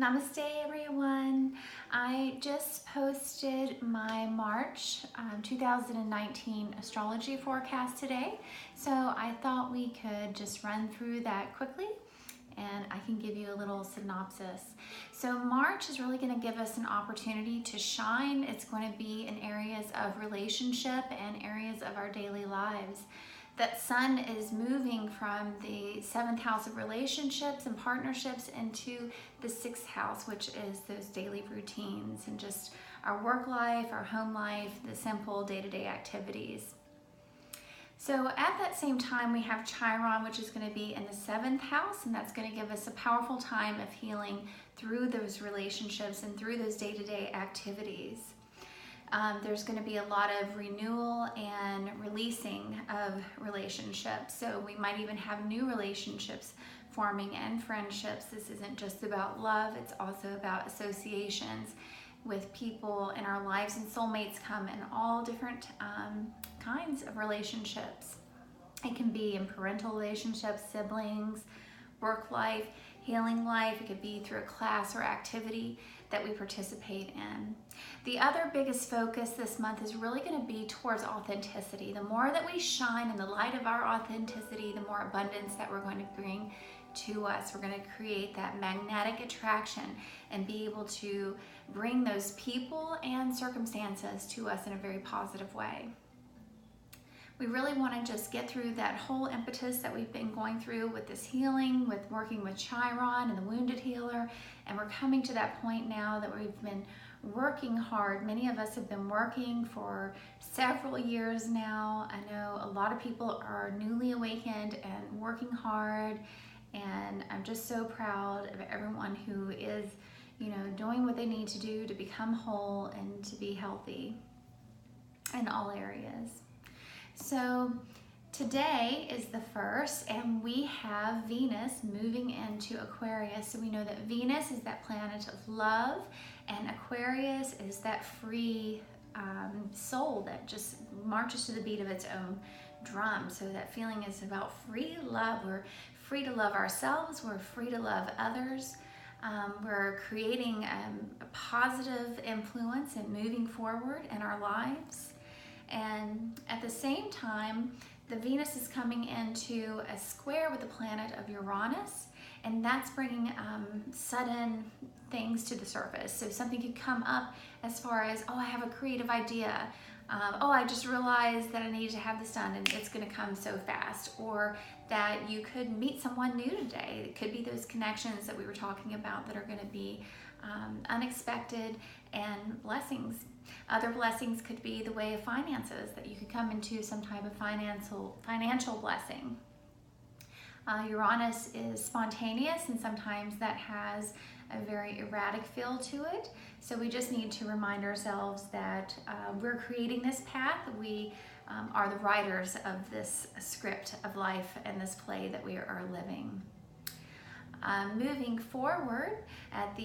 Namaste everyone. I just posted my March 2019 astrology forecast today, so I thought we could just run through that quickly and I can give you a little synopsis. So March is really going to give us an opportunity to shine. It's going to be in areas of relationship and areas of our daily lives. That sun is moving from the 7th house of relationships and partnerships into the 6th house, which is those daily routines and just our work life, our home life, the simple day-to-day activities. So at that same time, we have Chiron, which is going to be in the 7th house, and that's going to give us a powerful time of healing through those relationships and through those day-to-day activities. There's going to be a lot of renewal and releasing of relationships. So we might even have new relationships forming and friendships. This isn't just about love, it's also about associations with people in our lives, and soulmates come in all different kinds of relationships. It can be in parental relationships, siblings, work life, healing life. It could be through a class or activity that we participate in. The other biggest focus this month is really going to be towards authenticity. The more that we shine in the light of our authenticity, the more abundance that we're going to bring to us. We're going to create that magnetic attraction and be able to bring those people and circumstances to us in a very positive way. We really want to just get through that whole impetus that we've been going through with this healing, with working with Chiron and the wounded healer, and we're coming to that point now that we've been working hard. Many of us have been working for several years now. I know a lot of people are newly awakened and working hard, and I'm just so proud of everyone who is, doing what they need to do to become whole and to be healthy in all areas. So today is the 1st, and we have Venus moving into Aquarius. So we know that Venus is that planet of love, and Aquarius is that free soul that just marches to the beat of its own drum. So that feeling is about free love. We're free to love ourselves. We're free to love others. We're creating a positive influence and moving forward in our lives. And at the same time, the Venus is coming into a square with the planet of Uranus, and that's bringing sudden things to the surface. So something could come up as far as, I have a creative idea. I just realized that I need to have this done, and it's going to come so fast. Or that you could meet someone new today. It could be those connections that we were talking about that are going to be unexpected and blessings. Other blessings could be the way of finances, that you could come into some type of financial blessing. Uranus is spontaneous, and sometimes that has a very erratic feel to it. So we just need to remind ourselves that we're creating this path. We are the writers of this script of life and this play that we are living. Moving forward at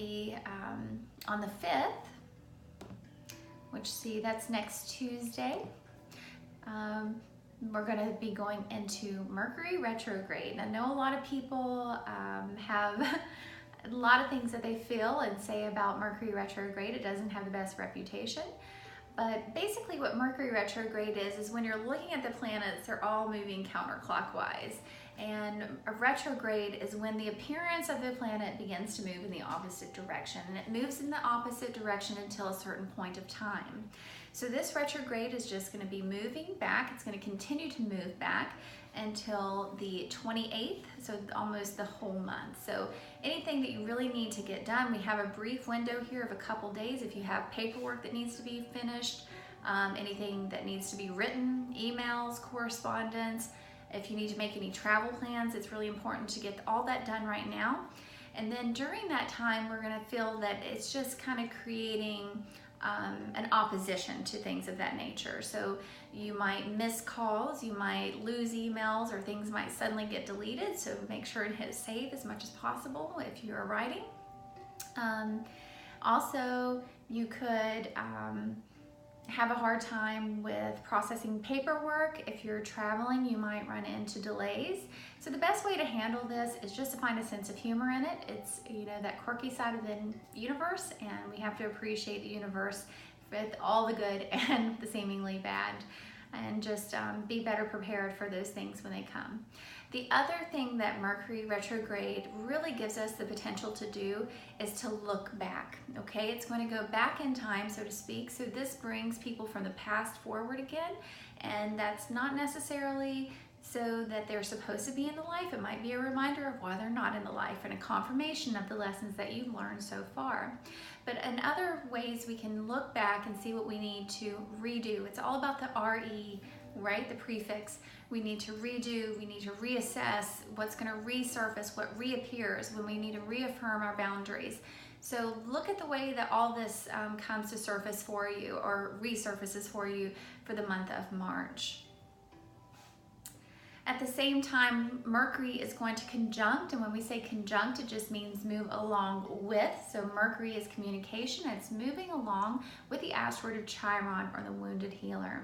on the 5th, that's next Tuesday, we're going to be going into Mercury retrograde. I know a lot of people have a lot of things that they feel and say about Mercury retrograde. It doesn't have the best reputation. But basically what Mercury retrograde is when you're looking at the planets, they're all moving counterclockwise. And a retrograde is when the appearance of the planet begins to move in the opposite direction. And it moves in the opposite direction until a certain point of time. So this retrograde is just going to be moving back. It's going to continue to move back until the 28th, so almost the whole month. So anything that you really need to get done, we have a brief window here of a couple days. If you have paperwork that needs to be finished, anything that needs to be written, emails, correspondence, if you need to make any travel plans, it's really important to get all that done right now. And then during that time, we're going to feel that it's just kind of creating an opposition to things of that nature. So you might miss calls, you might lose emails, or things might suddenly get deleted. So make sure and hit save as much as possible if you're writing. Also, you could have a hard time with processing paperwork. If you're traveling, you might run into delays. So the best way to handle this is just to find a sense of humor in it. It's, you know, that quirky side of the universe, and we have to appreciate the universe with all the good and the seemingly bad, and just be better prepared for those things when they come. The other thing that Mercury retrograde really gives us the potential to do is to look back, okay? It's going to go back in time, so to speak. So this brings people from the past forward again, and that's not necessarily so that they're supposed to be in the life. It might be a reminder of why they're not in the life and a confirmation of the lessons that you've learned so far. But in other ways, we can look back and see what we need to redo. It's all about the RE, right? The prefix. We need to redo, we need to reassess what's going to resurface, what reappears when we need to reaffirm our boundaries. So look at the way that all this comes to surface for you, or resurfaces for you, for the month of March. At the same time, Mercury is going to conjunct, and when we say conjunct, it just means move along with. So Mercury is communication, and it's moving along with the asteroid of Chiron, or the wounded healer.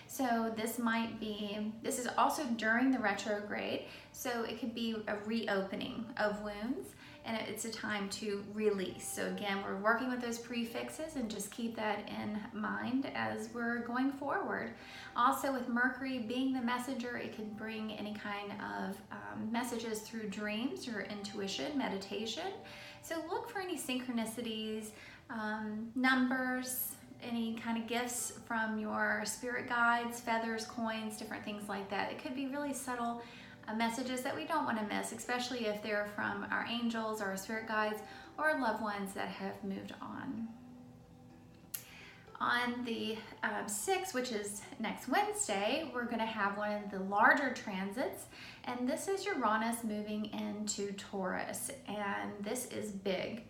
So this is also during the retrograde, so it could be a reopening of wounds, and it's a time to release. So again, we're working with those prefixes, and just keep that in mind as we're going forward. Also, with Mercury being the messenger, it can bring any kind of messages through dreams or intuition, meditation. So look for any synchronicities, numbers, any kind of gifts from your spirit guides, feathers, coins, different things like that. It could be really subtle messages that we don't want to miss, especially if they're from our angels or our spirit guides or loved ones that have moved on. On the 6th, which is next Wednesday, we're going to have one of the larger transits, and this is Uranus moving into Taurus, and this is big.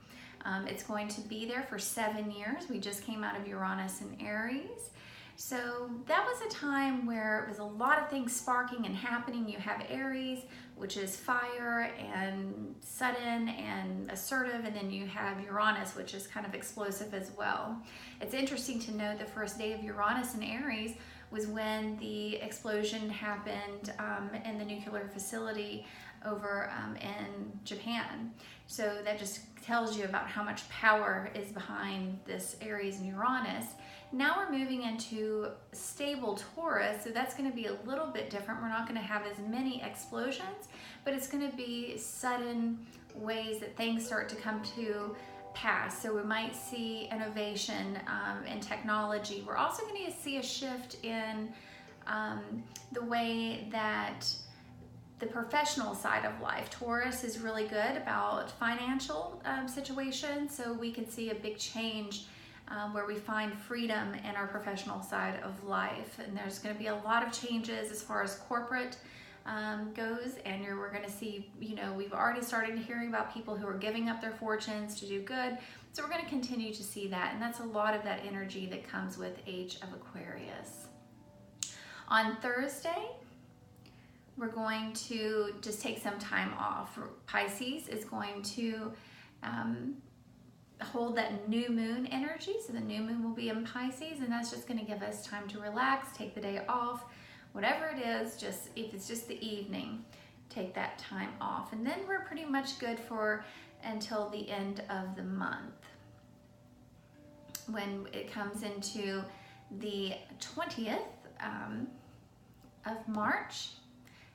It's going to be there for 7 years. We just came out of Uranus in Aries. So that was a time where it was a lot of things sparking and happening. You have Aries, which is fire and sudden and assertive, and then you have Uranus, which is kind of explosive as well. It's interesting to note the first day of Uranus in Aries was when the explosion happened in the nuclear facility over in Japan. So that just tells you about how much power is behind this Aries and Uranus. Now we're moving into stable Taurus, so that's going to be a little bit different. We're not going to have as many explosions, but it's going to be sudden ways that things start to come to pass. So we might see innovation in technology. We're also going to see a shift in the way that the professional side of life. Taurus is really good about financial situations, so we can see a big change where we find freedom in our professional side of life. And there's going to be a lot of changes as far as corporate goes, and we're going to see, you know, we've already started hearing about people who are giving up their fortunes to do good. So we're going to continue to see that, and that's a lot of that energy that comes with Age of Aquarius. On Thursday, we're going to just take some time off. Pisces is going to hold that new moon energy. So the new moon will be in Pisces, and that's just going to give us time to relax, take the day off, whatever it is. Just if it's just the evening, take that time off, and then we're pretty much good for until the end of the month, when it comes into the 20th of March,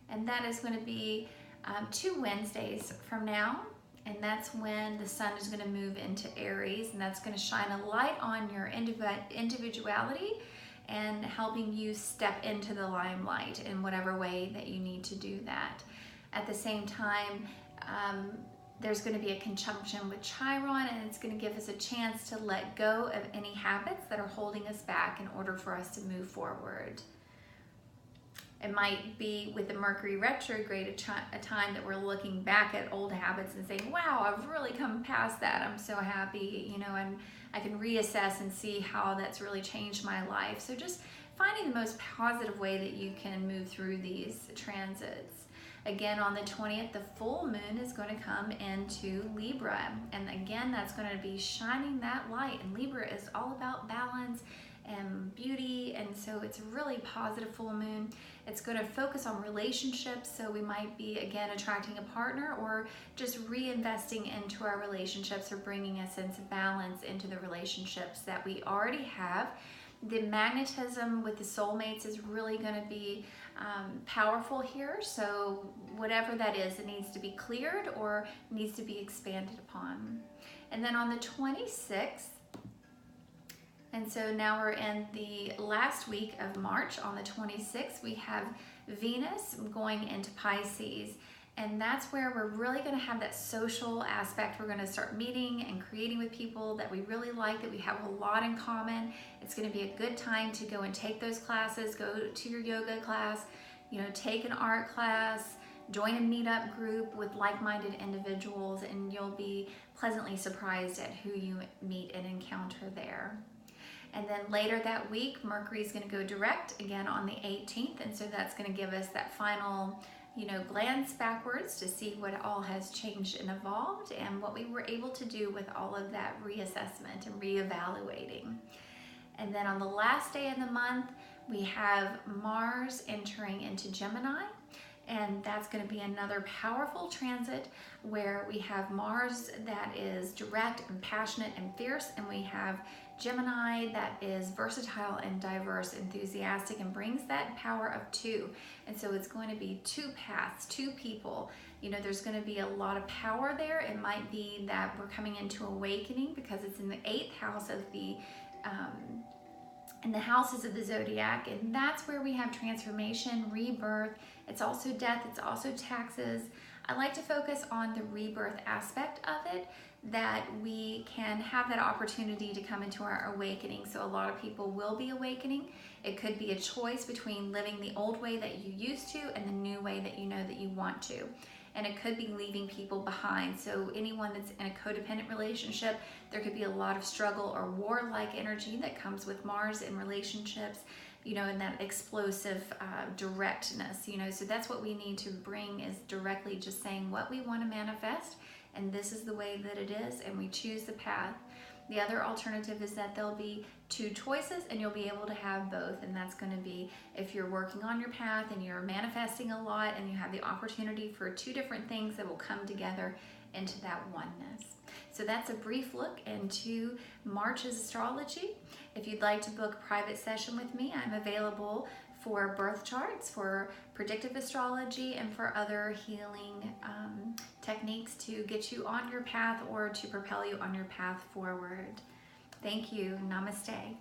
and that is going to be 2 Wednesdays from now. And that's when the sun is going to move into Aries, and that's going to shine a light on your individuality and helping you step into the limelight in whatever way that you need to do that. At the same time, there's going to be a conjunction with Chiron, and it's going to give us a chance to let go of any habits that are holding us back in order for us to move forward. It might be with the Mercury retrograde a time that we're looking back at old habits and saying, wow, I've really come past that. I'm so happy, you know, and I can reassess and see how that's really changed my life. So just finding the most positive way that you can move through these transits. Again, on the 20th, the full moon is going to come into Libra. And again, that's going to be shining that light. And Libra is all about balance and beauty, and so it's a really positive full moon. It's going to focus on relationships, so we might be again attracting a partner or just reinvesting into our relationships or bringing a sense of balance into the relationships that we already have. The magnetism with the soulmates is really going to be powerful here, so whatever that is, it needs to be cleared or needs to be expanded upon. And then on the 26th, and so now we're in the last week of March. On the 26th, we have Venus going into Pisces. And that's where we're really going to have that social aspect. We're going to start meeting and creating with people that we really like, that we have a lot in common. It's going to be a good time to go and take those classes, go to your yoga class, take an art class, join a meetup group with like-minded individuals, and you'll be pleasantly surprised at who you meet and encounter there. And then later that week, Mercury is going to go direct again on the 18th, and so that's going to give us that final glance backwards to see what all has changed and evolved and what we were able to do with all of that reassessment and reevaluating. And then on the last day of the month, we have Mars entering into Gemini, and that's going to be another powerful transit where we have Mars that is direct and passionate and fierce, and we have Gemini that is versatile and diverse, enthusiastic, and brings that power of two. And so it's going to be two paths, two people. There's going to be a lot of power there. It might be that we're coming into awakening because it's in the 8th house of the in the houses of the zodiac, and that's where we have transformation, rebirth. It's also death, it's also taxes. I like to focus on the rebirth aspect of it, that we can have that opportunity to come into our awakening. So a lot of people will be awakening. It could be a choice between living the old way that you used to and the new way that you know that you want to. And it could be leaving people behind. So anyone that's in a codependent relationship, there could be a lot of struggle or war-like energy that comes with Mars in relationships, and that explosive directness, so that's what we need to bring, is directly just saying what we want to manifest, and this is the way that it is, and we choose the path. The other alternative is that there'll be two choices and you'll be able to have both, and that's going to be if you're working on your path and you're manifesting a lot and you have the opportunity for two different things that will come together into that oneness. So that's a brief look into March's astrology. If you'd like to book a private session with me, I'm available for birth charts, for predictive astrology, and for other healing techniques to get you on your path or to propel you on your path forward. Thank you. Namaste.